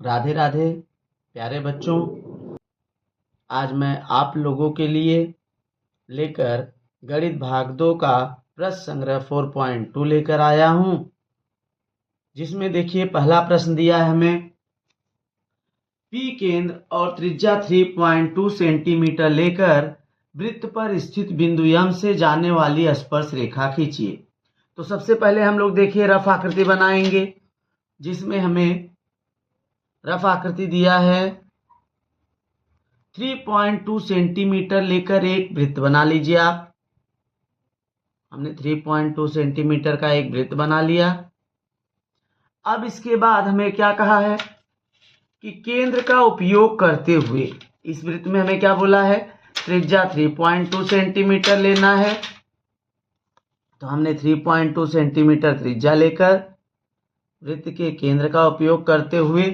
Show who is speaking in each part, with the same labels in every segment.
Speaker 1: राधे राधे प्यारे बच्चों। आज मैं आप लोगों के लिए लेकर गणित भाग 2 का प्रश्न संग्रह 4.2 लेकर आया हूं, जिसमें देखिए पहला प्रश्न दिया है हमें पी केंद्र और त्रिज्या 3.2 सेंटीमीटर लेकर वृत्त पर स्थित बिंदु एम से जाने वाली स्पर्श रेखा खींचिए। तो सबसे पहले हम लोग देखिए रफ आकृति बनाएंगे, जिसमें हमें रफ आकृति दिया है 3.2 सेंटीमीटर लेकर एक वृत्त बना लीजिए। आप हमने 3.2 सेंटीमीटर का एक वृत्त बना लिया। अब इसके बाद हमें क्या कहा है कि केंद्र का उपयोग करते हुए इस वृत्त में हमें क्या बोला है, त्रिज्या 3.2 सेंटीमीटर लेना है। तो हमने 3.2 सेंटीमीटर त्रिज्या लेकर वृत्त के केंद्र का उपयोग करते हुए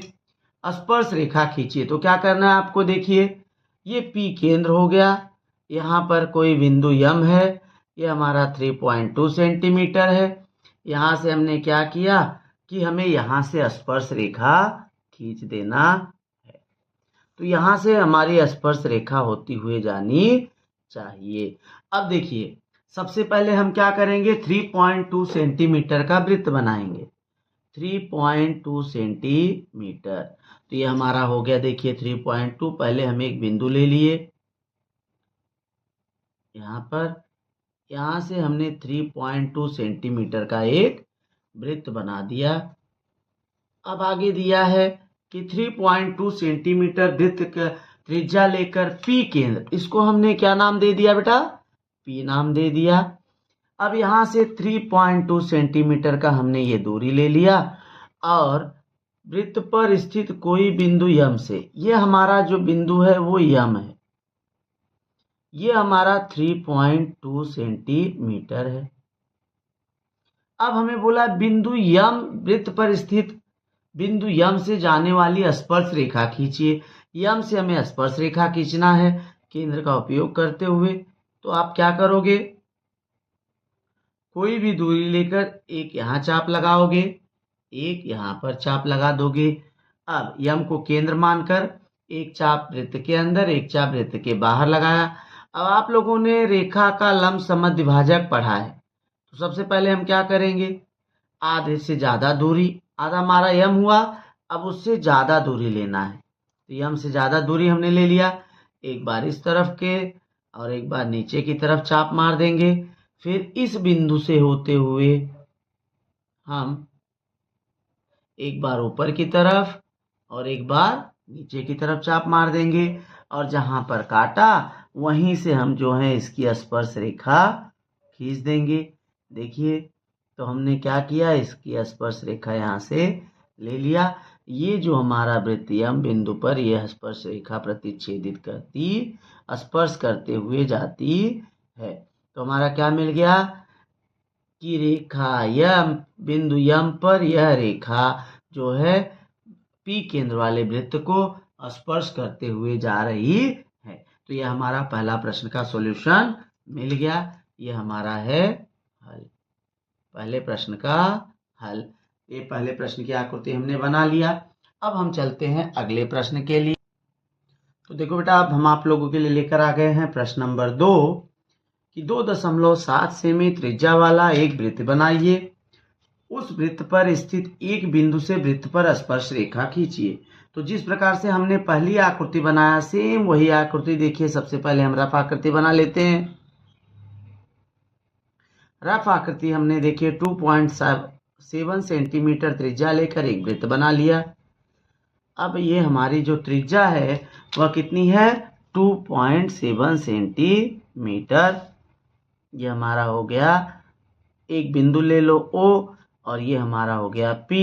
Speaker 1: स्पर्श रेखा खींचिए। तो क्या करना है आपको, देखिए ये P केंद्र हो गया, यहाँ पर कोई बिंदु M है, ये हमारा 3.2 सेंटीमीटर है। यहाँ से हमने क्या किया कि हमें यहाँ से स्पर्श रेखा खींच देना है। तो यहाँ से हमारी स्पर्श रेखा होती हुई जानी चाहिए। अब देखिए सबसे पहले हम क्या करेंगे, 3.2 सेंटीमीटर का वृत्त बनाएंगे। 3.2 सेंटीमीटर, तो ये हमारा हो गया। देखिए 3.2, पहले हम एक बिंदु ले लिए यहाँ पर, यहाँ से हमने 3.2 सेंटीमीटर का एक वृत्त बना दिया। अब आगे दिया है कि 3.2 सेंटीमीटर वृत्त का त्रिज्या लेकर P केंद्र, इसको हमने क्या नाम दे दिया बेटा, P नाम दे दिया। अब यहाँ से 3.2 सेंटीमीटर का हमने ये दूरी ले लिया और वृत्त पर स्थित कोई बिंदु M से, ये हमारा जो बिंदु है वो M है, ये हमारा 3.2 सेंटीमीटर है। अब हमें बोला बिंदु M, वृत्त पर स्थित बिंदु M से जाने वाली स्पर्श रेखा खींचिए। M से हमें स्पर्श रेखा खींचना है केंद्र का उपयोग करते हुए। तो आप क्या करोगे, कोई भी दूरी लेकर एक यहाँ चाप लगाओगे, एक यहाँ पर चाप लगा दोगे। अब M को केंद्र मानकर एक चाप वृत्त के अंदर, एक चाप वृत्त के बाहर लगाया। अब आप लोगों ने रेखा का लंब समद्विभाजक विभाजक पढ़ा है, तो सबसे पहले हम क्या करेंगे, आधे से ज्यादा दूरी, आधा हमारा M हुआ, अब उससे ज्यादा दूरी लेना है। तो M से ज्यादा दूरी हमने ले लिया, एक बार इस तरफ के और एक बार नीचे की तरफ चाप मार देंगे। फिर इस बिंदु से होते हुए हम एक बार ऊपर की तरफ और एक बार नीचे की तरफ चाप मार देंगे, और जहां पर काटा वहीं से हम जो है इसकी स्पर्श रेखा खींच देंगे। देखिए तो हमने क्या किया, इसकी स्पर्श रेखा यहाँ से ले लिया। ये जो हमारा वृत्त M बिंदु पर यह स्पर्श रेखा प्रतिच्छेदित करती, स्पर्श करते हुए जाती है। तो हमारा क्या मिल गया कि रेखा M, बिंदु M पर यह रेखा जो है P केंद्र वाले वृत्त को स्पर्श करते हुए जा रही है। तो यह हमारा पहला प्रश्न का सॉल्यूशन मिल गया। यह हमारा है हल, पहले प्रश्न का हल। ये पहले प्रश्न की आकृति हमने बना लिया। अब हम चलते हैं अगले प्रश्न के लिए। तो देखो बेटा, अब हम आप लोगों के लिए लेकर आ गए हैं प्रश्न नंबर 2 कि 2.7 सेमी त्रिज्या वाला एक वृत्त बनाइए। उस वृत्त पर स्थित एक बिंदु से वृत्त पर स्पर्श रेखा खींचिए। तो जिस प्रकार से हमने पहली आकृति बनाया, सेम वही आकृति देखिए। सबसे पहले हम रफ आकृति बना लेते हैं। रफ आकृति हमने देखिए 2.7 सेंटीमीटर त्रिज्या लेकर एक वृत्त बना लिया। अब ये हमारी जो त्रिज्या है वह कितनी है, 2.7 सेंटीमीटर। ये हमारा हो गया, एक बिंदु ले लो O, और ये हमारा हो गया P,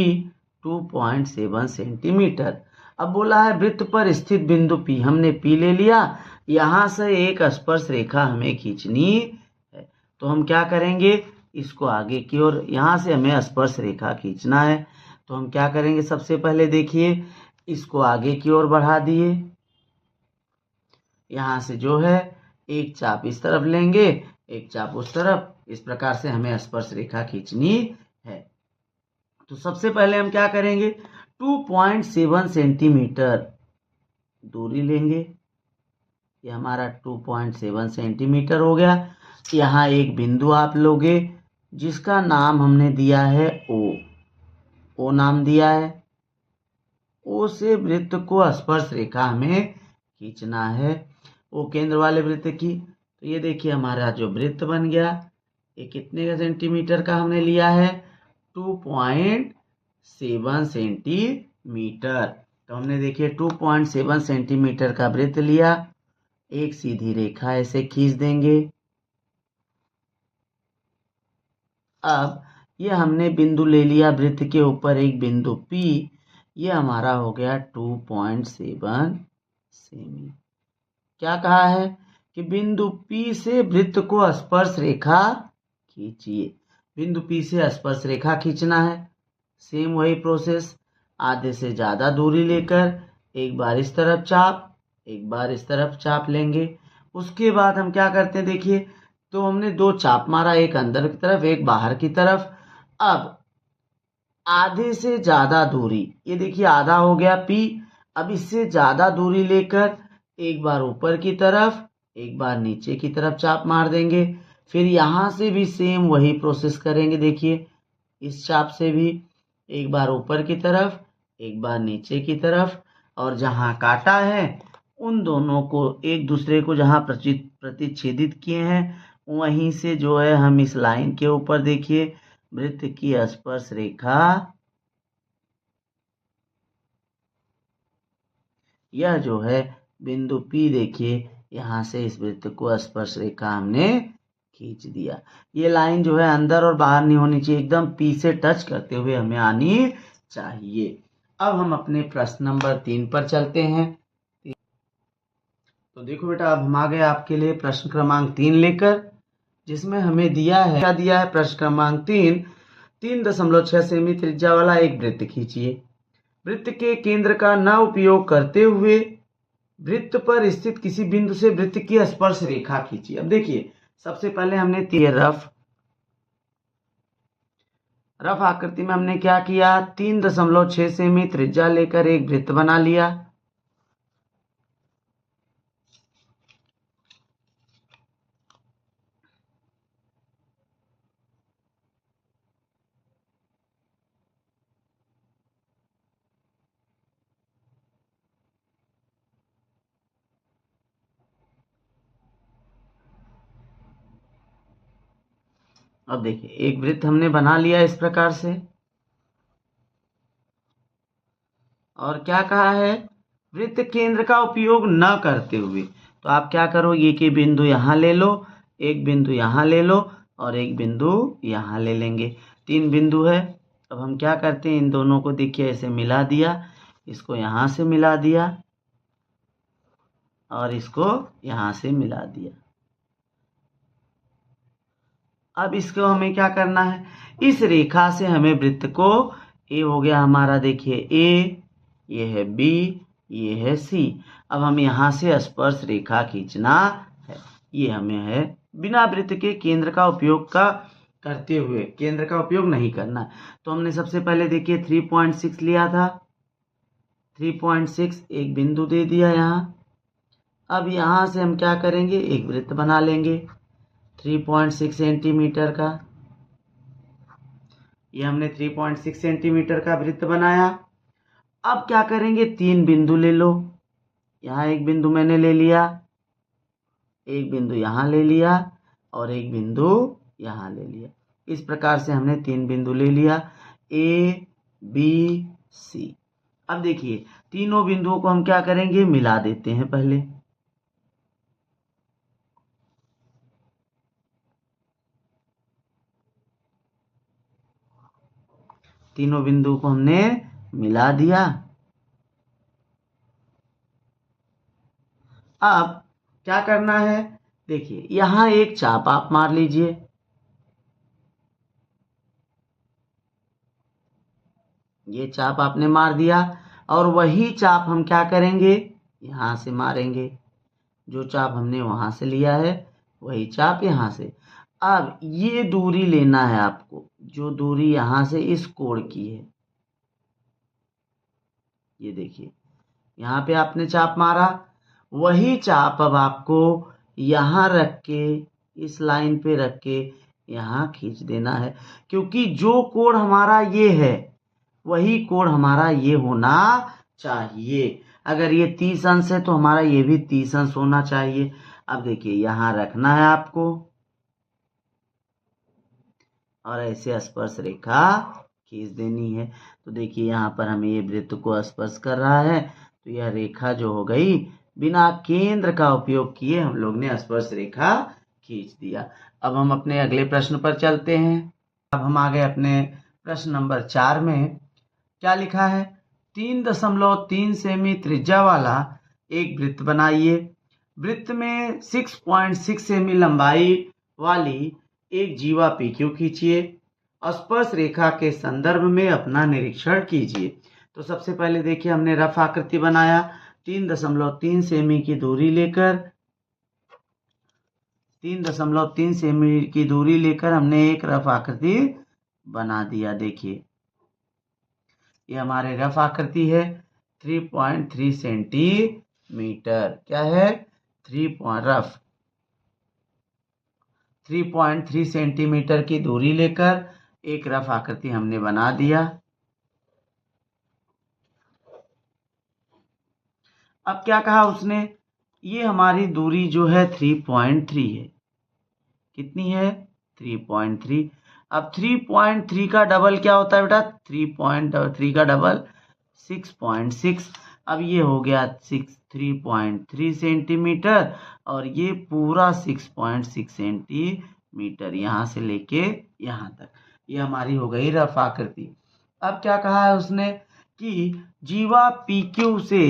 Speaker 1: 2.7 सेंटीमीटर। अब बोला है वृत्त पर स्थित बिंदु P, हमने P ले लिया, यहाँ से एक स्पर्श रेखा हमें खींचनी है। तो हम क्या करेंगे, इसको आगे की ओर, यहाँ से हमें स्पर्श रेखा खींचना है। तो हम क्या करेंगे, सबसे पहले देखिए इसको आगे की ओर बढ़ा दिए, यहाँ से जो है एक चाप इस तरफ लेंगे, एक चाप उस तरफ, इस प्रकार से हमें स्पर्श रेखा खींचनी है। तो सबसे पहले हम क्या करेंगे, 2.7 सेंटीमीटर दूरी लेंगे। ये हमारा 2.7 सेंटीमीटर हो गया। यहाँ एक बिंदु आप लोगे जिसका नाम हमने दिया है ओ नाम दिया है। ओ से वृत्त को स्पर्श रेखा हमें खींचना है, ओ केंद्र वाले वृत्त की। तो ये देखिए हमारा जो वृत्त बन गया, ये कितने का सेंटीमीटर का हमने लिया है, 2.7 सेंटीमीटर। तो हमने देखिए 2.7 सेंटीमीटर का वृत्त लिया, एक सीधी रेखा ऐसे खींच देंगे। अब ये हमने बिंदु ले लिया वृत्त के ऊपर एक बिंदु P, ये हमारा हो गया 2.7 सेमी। क्या कहा है कि बिंदु P से वृत्त को स्पर्श रेखा खींचिए। बिंदु P से स्पर्श रेखा खींचना है, सेम वही प्रोसेस, आधे से ज्यादा दूरी लेकर एक बार इस तरफ चाप, एक बार इस तरफ चाप लेंगे। उसके बाद हम क्या करते हैं, देखिए तो हमने दो चाप मारा, एक अंदर की तरफ एक बाहर की तरफ। अब आधे से ज्यादा दूरी, ये देखिए आधा हो गया P, अब इससे ज्यादा दूरी लेकर एक बार ऊपर की तरफ एक बार नीचे की तरफ चाप मार देंगे। फिर यहाँ से भी सेम वही प्रोसेस करेंगे। देखिए इस चाप से भी एक बार ऊपर की तरफ एक बार नीचे की तरफ, और जहाँ काटा है उन दोनों को एक दूसरे को जहाँ प्रतिच्छेदित किए हैं वहीं से जो है हम इस लाइन के ऊपर देखिए वृत्त की स्पर्श रेखा, यह जो है बिंदु P, देखिए यहाँ से इस वृत्त को स्पर्श रेखा हमने खींच दिया। ये लाइन जो है अंदर और बाहर नहीं होनी चाहिए, एकदम P से टच करते हुए हमें आनी चाहिए। अब हम अपने प्रश्न नंबर 3 पर चलते हैं। तो देखो बेटा, अब हम आ गए आपके लिए प्रश्न क्रमांक 3 लेकर, जिसमें हमें दिया है, क्या दिया है प्रश्न क्रमांक 3, 3.6 सेमी त्रिज्या वाला एक वृत्त खींचिए। वृत्त के केंद्र का न उपयोग करते हुए वृत्त पर स्थित किसी बिंदु से वृत्त की स्पर्श रेखा खींचिए। अब देखिए सबसे पहले हमने रफ आकृति में हमने क्या किया, 3.6 सेमी त्रिज्या लेकर एक वृत्त बना लिया। अब देखिए एक वृत्त हमने बना लिया इस प्रकार से, और क्या कहा है, वृत्त केंद्र का उपयोग न करते हुए। तो आप क्या करो, ये के बिंदु यहाँ ले लो, एक बिंदु यहाँ ले लो और एक बिंदु यहाँ ले लेंगे, 3 बिंदु है। अब हम क्या करते हैं, इन दोनों को देखिए ऐसे मिला दिया, इसको यहाँ से मिला दिया और इसको यहाँ से मिला दिया। अब इसको हमें क्या करना है, इस रेखा से हमें वृत्त को, ए हो गया हमारा, देखिए ए, ये है बी, ये है सी। अब हम यहाँ से स्पर्श रेखा खींचना है, ये हमें है बिना वृत्त के केंद्र का उपयोग करते हुए, केंद्र का उपयोग नहीं करना। तो हमने सबसे पहले देखिए 3.6 लिया था, 3.6 एक बिंदु दे दिया यहाँ। अब यहाँ से हम क्या करेंगे, एक वृत्त बना लेंगे 3.6 सेंटीमीटर का। ये हमने 3.6 सेंटीमीटर का वृत्त बनाया। अब क्या करेंगे, 3 बिंदु ले लो, यहाँ एक बिंदु मैंने ले लिया, एक बिंदु यहाँ ले लिया और एक बिंदु यहाँ ले लिया। इस प्रकार से हमने 3 बिंदु ले लिया, ए बी सी। अब देखिए तीनों बिंदुओं को हम क्या करेंगे, मिला देते हैं पहले। तीनों बिंदुओं को हमने मिला दिया। अब क्या करना है, देखिए यहां एक चाप आप मार लीजिए, ये चाप आपने मार दिया, और वही चाप हम क्या करेंगे, यहां से मारेंगे। जो चाप हमने वहां से लिया है वही चाप यहां से। अब ये दूरी लेना है आपको, जो दूरी यहां से इस कोण की है, ये देखिए यहाँ पे आपने चाप मारा, वही चाप अब आपको यहाँ रख के, इस लाइन पे रख के यहाँ खींच देना है, क्योंकि जो कोण हमारा ये है वही कोण हमारा ये होना चाहिए। अगर ये 30 अंश है तो हमारा ये भी 30 अंश होना चाहिए। अब देखिए यहाँ रखना है आपको और ऐसे स्पर्श रेखा खींच देनी है। तो देखिए यहाँ पर हमें ये वृत्त को स्पर्श कर रहा है, तो यह रेखा जो हो गई बिना केंद्र का उपयोग किए हम लोग ने स्पर्श रेखा खींच दिया। अब हम अपने अगले प्रश्न पर चलते हैं। अब हम आ गए अपने प्रश्न नंबर 4 में। क्या लिखा है? 3.3 सेमी त्रिज्या वाला एक वृत्त बनाइए। वृत्त में 6.6 सेमी लंबाई वाली एक जीवा PQ खींचिए। स्पर्श रेखा के संदर्भ में अपना निरीक्षण कीजिए। तो सबसे पहले देखिए हमने रफ आकृति बनाया। 3.3 सेमी की दूरी लेकर 3.3 सेमी की दूरी लेकर हमने एक रफ आकृति बना दिया। देखिए ये हमारे रफ आकृति है। 3.3 सेंटीमीटर क्या है? 3.3 सेंटीमीटर की दूरी लेकर एक रफ आकृति हमने बना दिया। अब क्या कहा उसने? ये हमारी दूरी जो है 3.3 है। कितनी है? 3.3। अब 3.3 का डबल क्या होता है बेटा? 3.3 का डबल 6.6। अब ये हो गया 3.3 सेंटीमीटर और ये पूरा 6.6 सेंटीमीटर यहाँ से लेके यहाँ तक, ये हमारी हो गई रफ आकृति। अब क्या कहा है उसने कि जीवा PQ से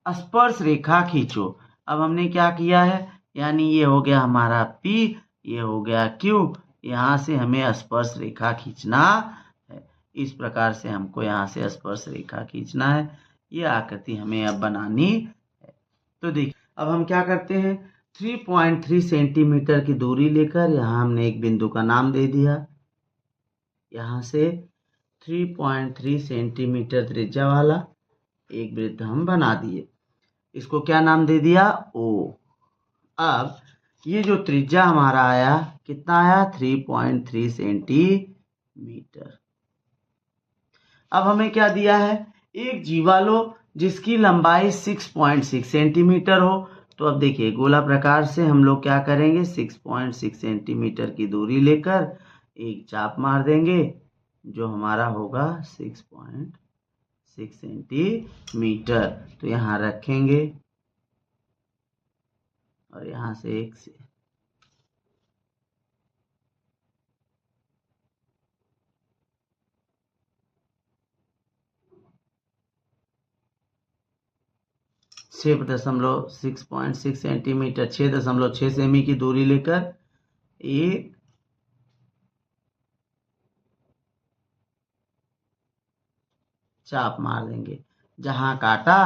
Speaker 1: स्पर्श रेखा खींचो। अब हमने क्या किया है, यानी ये हो गया हमारा P, ये हो गया Q, यहाँ से हमें स्पर्श रेखा खींचना है। इस प्रकार से हमको यहाँ से स्पर्श रेखा खींचना है। ये आकृति हमें अब बनानी है। तो देखिए अब हम क्या करते हैं, 3.3 सेंटीमीटर की दूरी लेकर यहाँ हमने एक बिंदु का नाम दे दिया। यहाँ से 3.3 सेंटीमीटर त्रिज्या वाला एक वृत्त हम बना दिए। इसको क्या नाम दे दिया? O। अब ये जो त्रिज्या हमारा आया कितना आया? 3.3 सेंटीमीटर। अब हमें क्या दिया है? एक जीवा लो जिसकी लंबाई 6.6 सेंटीमीटर हो। तो अब देखिए गोला प्रकार से हम लोग क्या करेंगे, 6.6 सेंटीमीटर की दूरी लेकर एक चाप मार देंगे जो हमारा होगा 6.6 सेंटीमीटर। तो यहाँ रखेंगे और यहाँ से एक से छः दशमलव 6.6 सेंटीमीटर 6.6 सेमी की दूरी लेकर एक चाप मार देंगे। जहां काटा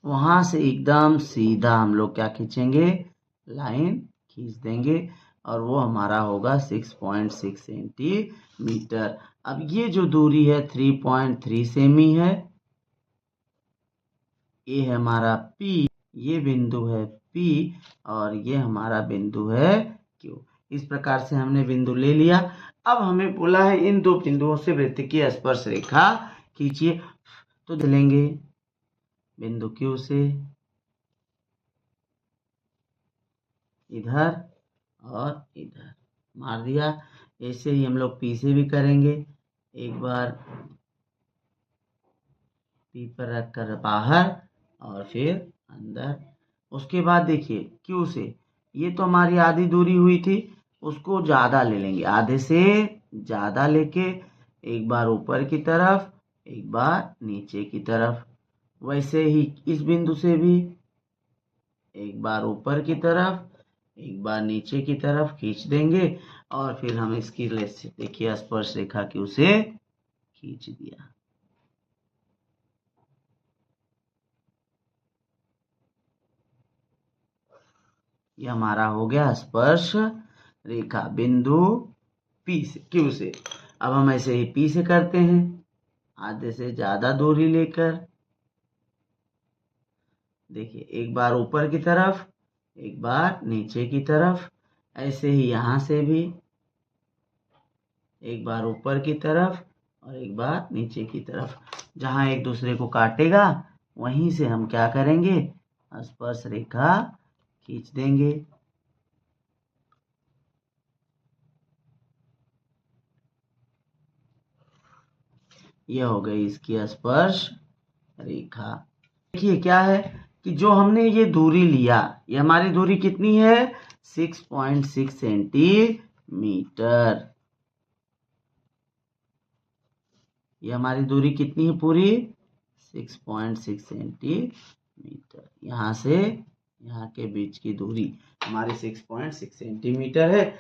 Speaker 1: वहां से एकदम सीधा हम लोग क्या खींचेंगे, लाइन खींच देंगे और वो हमारा होगा 6.6 सेंटीमीटर। अब ये जो दूरी है 3.3 सेमी है, ये है हमारा P, ये बिंदु है P और ये हमारा बिंदु है Q। इस प्रकार से हमने बिंदु ले लिया। अब हमें बोला है इन दो बिंदुओं से वृत्त की स्पर्श रेखा खींचिए। तो चलेंगे बिंदु Q से इधर और इधर मार दिया। ऐसे ही हम लोग P से भी करेंगे। एक बार P पर रखकर बाहर और फिर अंदर। उसके बाद देखिए Q से, ये तो हमारी आधी दूरी हुई थी, उसको ज्यादा ले लेंगे, आधे से ज्यादा लेके एक बार ऊपर की तरफ एक बार नीचे की तरफ। वैसे ही इस बिंदु से भी एक बार ऊपर की तरफ एक बार नीचे की तरफ खींच देंगे और फिर हम इसकी देखिए स्पर्श रेखा Q से खींच दिया। ये हमारा हो गया स्पर्श रेखा बिंदु P से Q से। अब हम ऐसे ही P से करते हैं, आधे से ज्यादा दूरी लेकर देखिए, एक बार ऊपर की तरफ, एक बार नीचे की तरफ, ऐसे ही यहाँ से भी एक बार ऊपर की तरफ और एक बार नीचे की तरफ। जहाँ एक दूसरे को काटेगा वहीं से हम क्या करेंगे, स्पर्श रेखा खींच देंगे। यह हो गई इसकी स्पर्श रेखा। देखिए क्या है कि जो हमने ये दूरी लिया, ये हमारी दूरी कितनी है, 6.6 सेंटीमीटर। ये हमारी दूरी कितनी है पूरी, 6.6 सेंटीमीटर। यहाँ से यहाँ के बीच की दूरी हमारी 6.6 सेंटीमीटर है।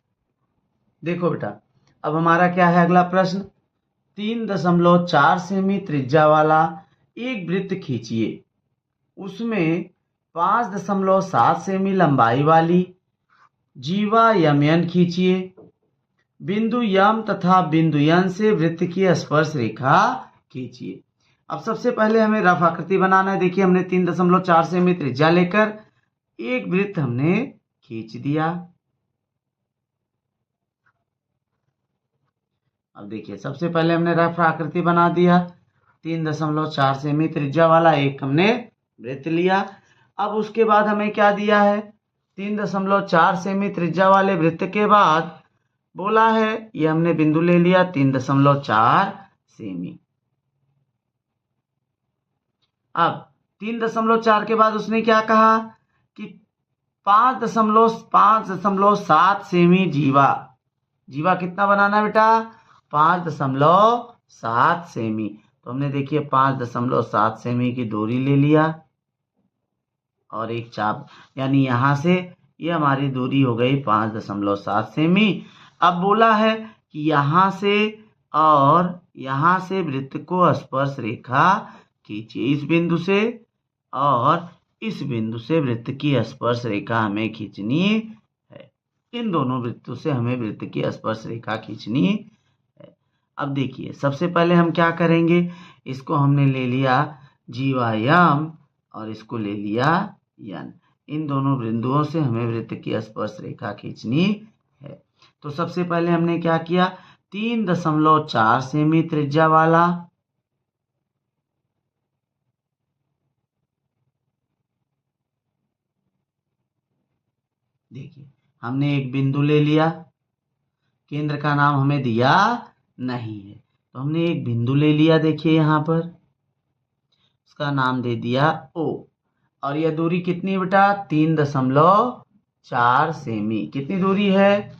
Speaker 1: देखो बेटा, अब हमारा क्या है अगला प्रश्न, 3.4 सेमी त्रिज्या वाला एक वृत्त खींचिए। उसमें 5.7 सेमी लंबाई वाली जीवा यमयन खींचिए। बिंदु यम तथा बिंदु यन से वृत्त की स्पर्श रेखा खींचिए। अब सबसे पहले हमें रफ आकृति बनाना है। देखिए, हमने 3.4 सेमी त्रिज्या लेकर एक वृत्त हमने खींच दिया। अब देखिए, सबसे पहले हमने रफ आकृति बना दिया, 3.4 सेमी त्रिज्या वाला एक हमने वृत्त लिया। अब उसके बाद हमें क्या दिया है, 3.4 सेमी त्रिज्या वाले वृत्त के बाद बोला है, ये हमने बिंदु ले लिया 3.4 सेमी। अब 3.4 के बाद उसने क्या कहा कि 5.7 सेमी जीवा। जीवा कितना बनाना बेटा, 5.7 सेमी। तो हमने देखिए 5.7 सेमी की दूरी ले लिया और एक चाप, यानी यहां से ये हमारी दूरी हो गई 5.7 सेमी। अब बोला है कि यहां से और यहां से वृत्त को स्पर्श रेखा खींचिए। इस बिंदु से और इस बिंदु से वृत्त की स्पर्श रेखा हमें खींचनी है। इन दोनों वृत्तों से हमें वृत्त की स्पर्श रेखा खींचनी है। अब देखिए, सबसे पहले हम क्या करेंगे, इसको हमने ले लिया जीवा यम और इसको ले लिया यन। इन दोनों बिंदुओं से हमें वृत्त की स्पर्श रेखा खींचनी है। तो सबसे पहले हमने क्या किया, 3.4 सेमी त्रिज्या वाला देखिए, हमने एक बिंदु ले लिया, केंद्र का नाम हमें दिया नहीं है तो हमने एक बिंदु ले लिया। देखिए यहाँ पर उसका नाम दे दिया O, और यह दूरी कितनी है बेटा, 3.4 सेमी। कितनी दूरी है,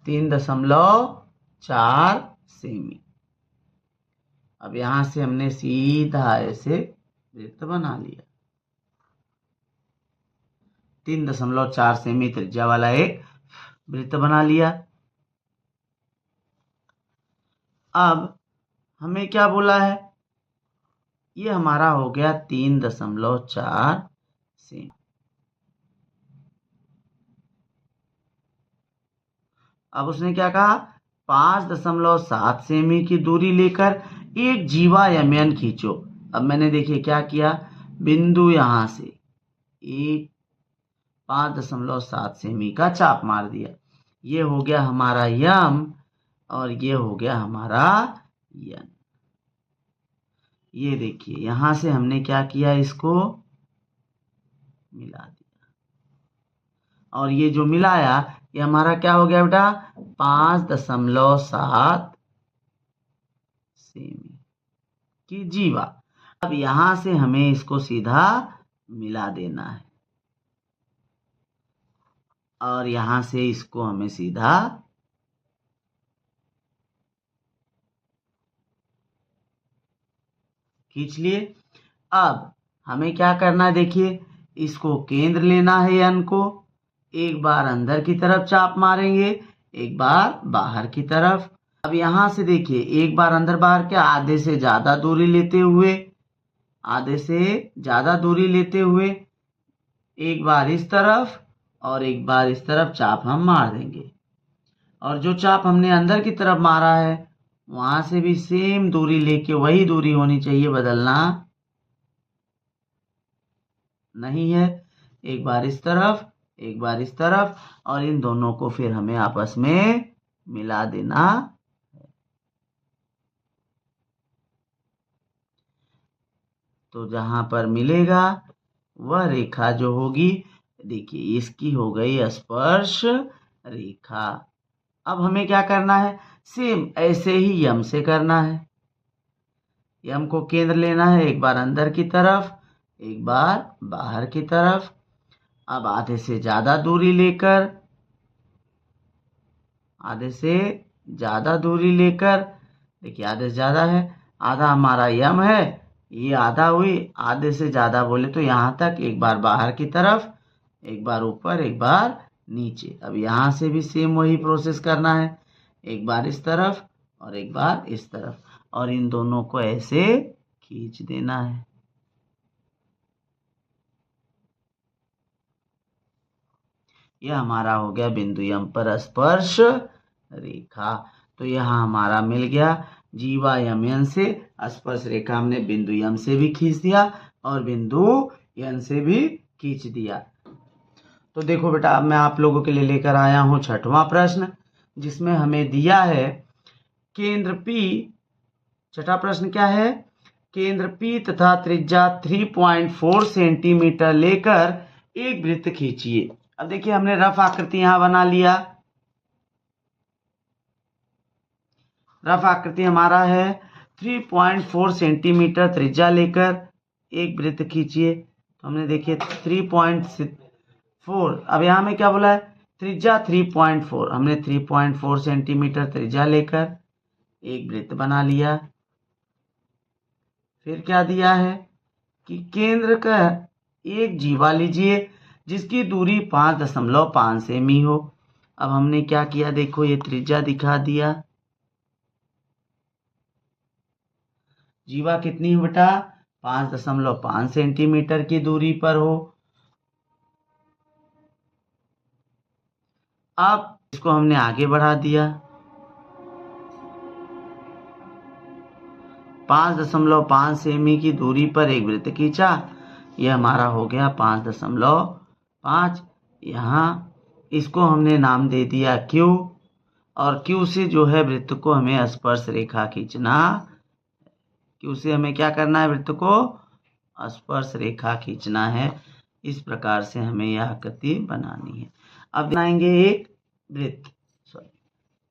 Speaker 1: 3.4 सेमी। अब यहां से हमने सीधा ऐसे वृत्त बना लिया, 3.4 सेमी त्रिज्या वाला एक वृत्त बना लिया। अब हमें क्या बोला है, ये हमारा हो गया 3.4 सेमी। अब उसने क्या कहा, 5.7 सेमी की दूरी लेकर एक जीवा यमयन खींचो। अब मैंने देखिए क्या किया, बिंदु यहां से एक 5.7 सेमी का चाप मार दिया। ये हो गया हमारा यम और ये हो गया हमारा यन। ये देखिए, यहां से हमने क्या किया, इसको मिला दिया और ये जो मिलाया ये हमारा क्या हो गया बेटा, 5.7 सेमी की जीवा। अब यहां से हमें इसको सीधा मिला देना है और यहां से इसको हमें सीधा खींच लिए। अब हमें क्या करना है, देखिए इसको केंद्र लेना है यन को। एक बार अंदर की तरफ चाप मारेंगे, एक बार बाहर की तरफ। अब यहां से देखिए, एक बार अंदर बाहर के आधे से ज्यादा दूरी लेते हुए, आधे से ज्यादा दूरी लेते हुए एक बार इस तरफ और एक बार इस तरफ चाप हम मार देंगे। और जो चाप हमने अंदर की तरफ मारा है वहां से भी सेम दूरी लेके, वही दूरी होनी चाहिए, बदलना नहीं है। एक बार इस तरफ, एक बार इस तरफ, और इन दोनों को फिर हमें आपस में मिला देना। तो जहां पर मिलेगा वह रेखा जो होगी, देखिए इसकी हो गई स्पर्श रेखा। अब हमें क्या करना है, सेम ऐसे ही यम से करना है। यम को केंद्र लेना है, एक बार अंदर की तरफ, एक बार बाहर की तरफ। अब आधे से ज्यादा दूरी लेकर, आधे से ज्यादा दूरी लेकर, देखिए आधे से ज्यादा है, आधा हमारा यम है, ये आधा हुई, आधे से ज्यादा बोले तो यहां तक, एक बार बाहर की तरफ, एक बार ऊपर, एक बार नीचे। अब यहां से भी सेम वही प्रोसेस करना है, एक बार इस तरफ और एक बार इस तरफ, और इन दोनों को ऐसे खींच देना है। यह हमारा हो गया बिंदु यम पर स्पर्श रेखा। तो यहाँ हमारा मिल गया जीवा यम यन से स्पर्श रेखा, हमने बिंदु यम से भी खींच दिया और बिंदु यन से भी खींच दिया। तो देखो बेटा, अब मैं आप लोगों के लिए लेकर आया हूं 6वां प्रश्न, जिसमें हमें दिया है केंद्र P। 6वां प्रश्न क्या है, केंद्र P तथा त्रिज्या 3.4 सेंटीमीटर लेकर एक वृत्त खींचिए। अब देखिए हमने रफ आकृति यहां बना लिया। रफ आकृति हमारा है 3.4 सेंटीमीटर त्रिज्या लेकर एक वृत्त खींचिए। तो हमने देखिए 3.4, अब यहां में क्या बोला है, त्रिज्या 3.4, हमने 3.4 सेंटीमीटर त्रिज्या लेकर एक वृत्त बना लिया। फिर क्या दिया है कि केंद्र का एक जीवा लीजिए जिसकी दूरी 5.5 सेमी हो। अब हमने क्या किया, देखो ये त्रिज्या दिखा दिया। जीवा कितनी हो बेटा, 5.5 सेंटीमीटर की दूरी पर हो। अब इसको हमने आगे बढ़ा दिया, 5.5 सेमी की दूरी पर एक वृत्त खींचा। यह हमारा हो गया 5.5। यहाँ इसको हमने नाम दे दिया Q, और Q से जो है वृत्त को हमें स्पर्श रेखा खींचना। Q से हमें क्या करना है, वृत्त को स्पर्श रेखा खींचना है। इस प्रकार से हमें यह आकृति बनानी है। अब बनाएंगे एक वृत्त।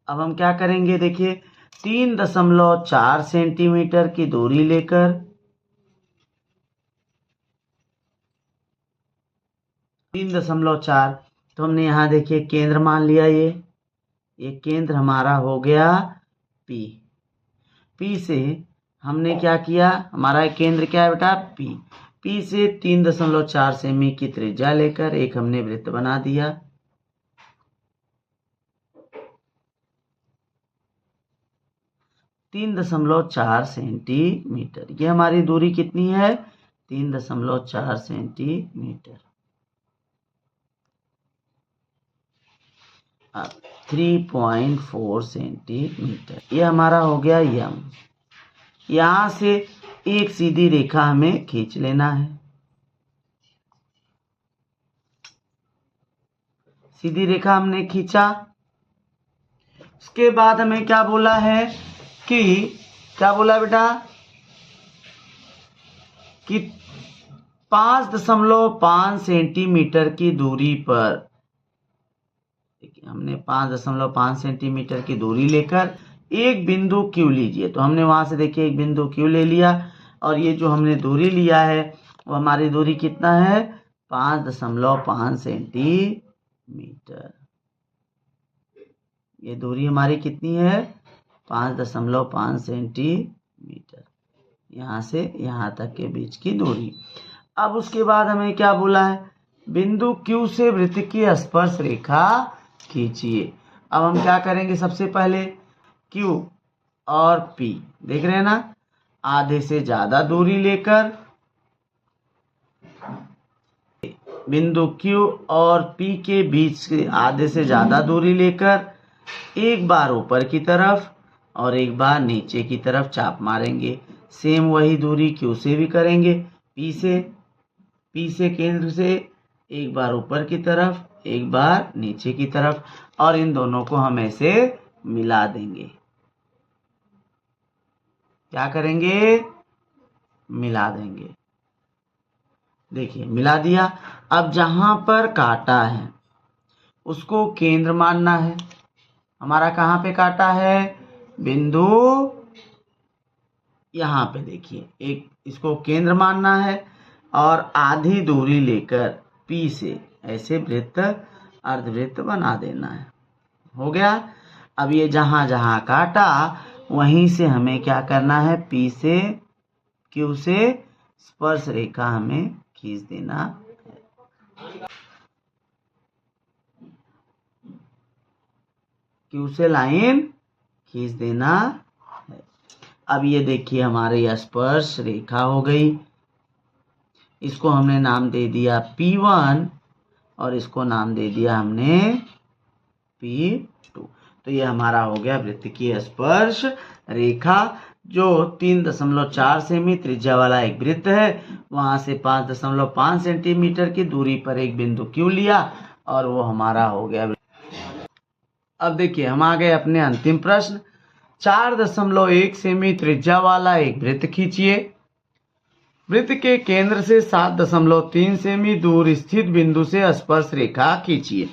Speaker 1: अब हम क्या करेंगे, देखिए 3.4 सेंटीमीटर की दूरी लेकर 3.4, तो हमने यहाँ देखिए केंद्र मान लिया, ये केंद्र हमारा हो गया P। P से हमने क्या किया, हमारा केंद्र क्या है बेटा, P। P से 3.4 सेमी की त्रिज्या लेकर एक हमने वृत्त बना दिया। तीन 3.4 सेंटीमीटर, ये हमारी दूरी कितनी है, 3.4 सेंटीमीटर। अब 3.4 सेंटीमीटर, ये हमारा हो गया यम। यहां से एक सीधी रेखा हमें खींच लेना है। सीधी रेखा हमने खींचा। उसके बाद हमें क्या बोला है कि, क्या बोला बेटा, कि 5.5 सेंटीमीटर की दूरी पर, देखिए हमने 5.5 सेंटीमीटर की दूरी लेकर एक बिंदु Q लीजिए। तो हमने वहां से देखिए एक बिंदु Q ले लिया, और ये जो हमने दूरी लिया है वो हमारी दूरी कितना है, 5.5 सेंटीमीटर। ये दूरी हमारी कितनी है, 5.5 सेंटीमीटर, यहां से यहां तक के बीच की दूरी। अब उसके बाद हमें क्या बोला है, बिंदु Q से वृत्त की स्पर्श रेखा खींचिए। अब हम क्या करेंगे, सबसे पहले Q और P, देख रहे हैं ना, आधे से ज्यादा दूरी लेकर बिंदु Q और P के बीच से आधे से ज्यादा दूरी लेकर एक बार ऊपर की तरफ और एक बार नीचे की तरफ चाप मारेंगे। सेम वही दूरी Q से भी करेंगे, P से। पी से केंद्र से एक बार ऊपर की तरफ, एक बार नीचे की तरफ, और इन दोनों को हम ऐसे मिला देंगे। क्या करेंगे? मिला देंगे। देखिए मिला दिया। अब जहां पर काटा है उसको केंद्र मानना है। हमारा कहां पे काटा है? बिंदु यहाँ पे देखिए, एक इसको केंद्र मानना है और आधी दूरी लेकर P से ऐसे वृत्त, अर्धवृत्त बना देना है। हो गया। अब ये जहां जहां काटा वहीं से हमें क्या करना है? P से Q से स्पर्श रेखा हमें खींच देना है। Q से लाइन खींच देना है। अब ये देखिए हमारे स्पर्श रेखा हो गई। इसको हमने नाम दे दिया P1 और इसको नाम दे दिया हमने P2। तो ये हमारा हो गया वृत्त की स्पर्श रेखा, जो 3.4 सेमी त्रिज्या वाला एक वृत्त है। वहां से 5.5 सेंटीमीटर की दूरी पर एक बिंदु Q लिया और वो हमारा हो गया। अब देखिए हम आ गए अपने अंतिम प्रश्न। 4.1 सेमी त्रिज्या वाला एक वृत्त खींचिए। वृत्त के केंद्र से 7.3 सेमी दूर स्थित बिंदु से स्पर्श रेखा खींचिए।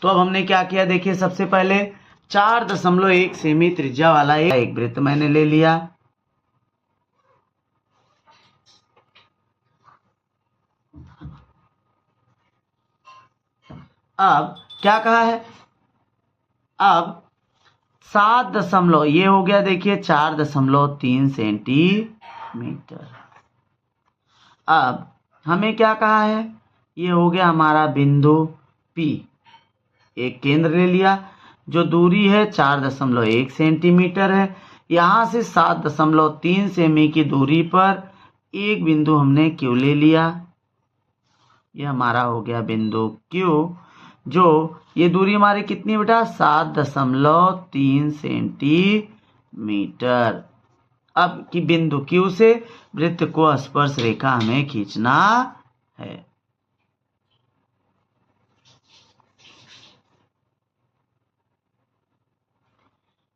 Speaker 1: तो अब हमने क्या किया? देखिए सबसे पहले 4.1 सेमी त्रिज्या वाला एक वृत्त मैंने ले लिया। अब क्या कहा है? अब 7 ये हो गया देखिए 4.3 सेंटीमीटर। अब हमें क्या कहा है? ये हो गया हमारा बिंदु P। एक केंद्र ले लिया, जो दूरी है 4.1 सेंटीमीटर है। यहां से 7.3 सेमी की दूरी पर एक बिंदु हमने Q ले लिया। ये हमारा हो गया बिंदु Q, जो ये दूरी हमारी कितनी बेटा? 7.3 सेंटीमीटर। अब कि बिंदु Q से वृत्त को स्पर्श रेखा हमें खींचना है।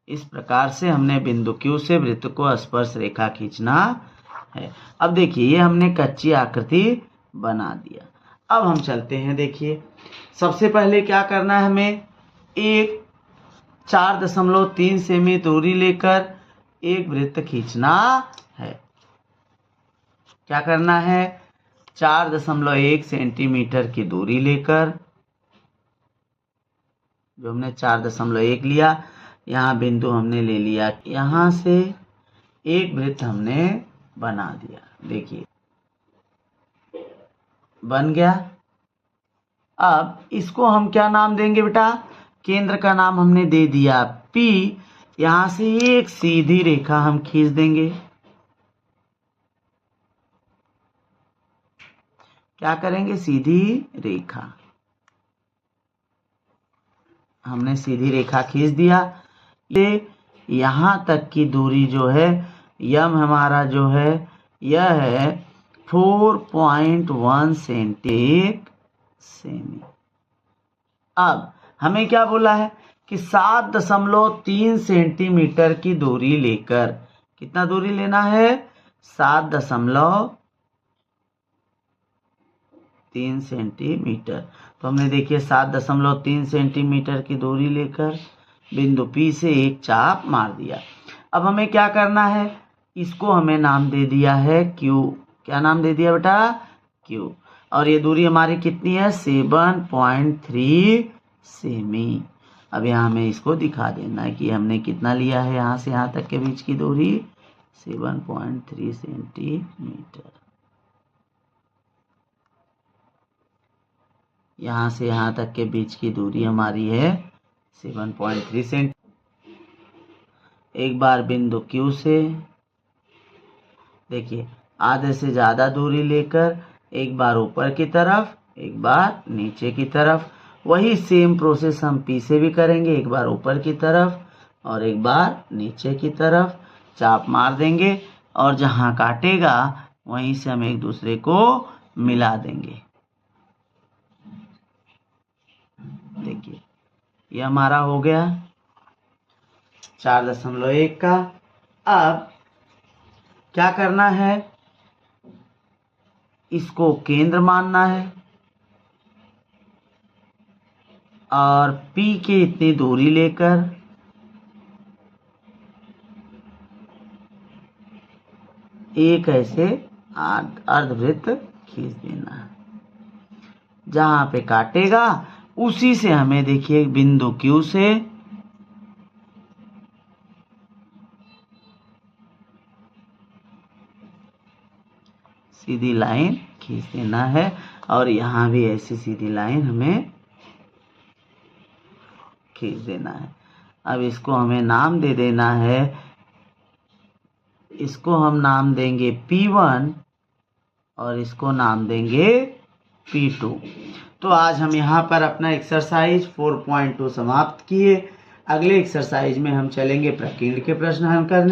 Speaker 1: इस प्रकार से हमने बिंदु Q से वृत्त को स्पर्श रेखा खींचना है। अब देखिए ये हमने कच्ची आकृति बना दिया। अब हम चलते हैं। देखिए सबसे पहले क्या करना है हमें? एक 4.3 सेमी दूरी लेकर एक वृत्त खींचना है। क्या करना है? 4.1 सेंटीमीटर की दूरी लेकर, जो हमने 4.1 लिया, यहाँ बिंदु हमने ले लिया, यहाँ से एक वृत्त हमने बना दिया। देखिए बन गया। अब इसको हम क्या नाम देंगे बेटा? केंद्र का नाम हमने दे दिया P। यहां से एक सीधी रेखा हम खींच देंगे। क्या करेंगे? सीधी रेखा। हमने सीधी रेखा खींच दिया। ये यहां तक की दूरी जो है, यम हमारा जो है यह है 4.1 सेमी। अब हमें क्या बोला है कि 7.3 सेंटीमीटर की दूरी लेकर, कितना दूरी लेना है? 7.3 सेंटीमीटर। तो हमने देखिए 7.3 सेंटीमीटर की दूरी लेकर बिंदु P से एक चाप मार दिया। अब हमें क्या करना है? इसको हमें नाम दे दिया है Q। क्या नाम दे दिया बेटा? Q। और ये दूरी हमारी कितनी है? 7.3 सेमी। अब यहाँ हमें इसको दिखा देना है कि हमने कितना लिया है यहाँ से यहाँ तक के बीच की दूरी, 7.3 सेंटीमीटर। यहाँ से यहाँ तक के बीच की दूरी हमारी है 7.3 सेंटीमीटर। एक बार बिंदु Q से देखिए आधे से ज़्यादा दूरी लेकर एक बार ऊपर की तरफ, एक बार नीचे की तरफ। वही सेम प्रोसेस हम P से भी करेंगे। एक बार ऊपर की तरफ और एक बार नीचे की तरफ चाप मार देंगे और जहाँ काटेगा वहीं से हम एक दूसरे को मिला देंगे। देखिए ये हमारा हो गया 4.1 का। अब क्या करना है, इसको केंद्र मानना है और P के इतनी दूरी लेकर एक ऐसे अर्धवृत्त खींच देना है। जहां पे काटेगा उसी से हमें देखिए बिंदु Q से सीधी लाइन खींच देना है और यहाँ भी ऐसी सीधी लाइन हमें खींच देना है। अब इसको हमें नाम दे देना है, इसको हम नाम देंगे P1 और इसको नाम देंगे P2। तो आज हम यहाँ पर अपना एक्सरसाइज 4.2 समाप्त किए। अगले एक्सरसाइज में हम चलेंगे प्रकीर्ण के प्रश्न हल करने।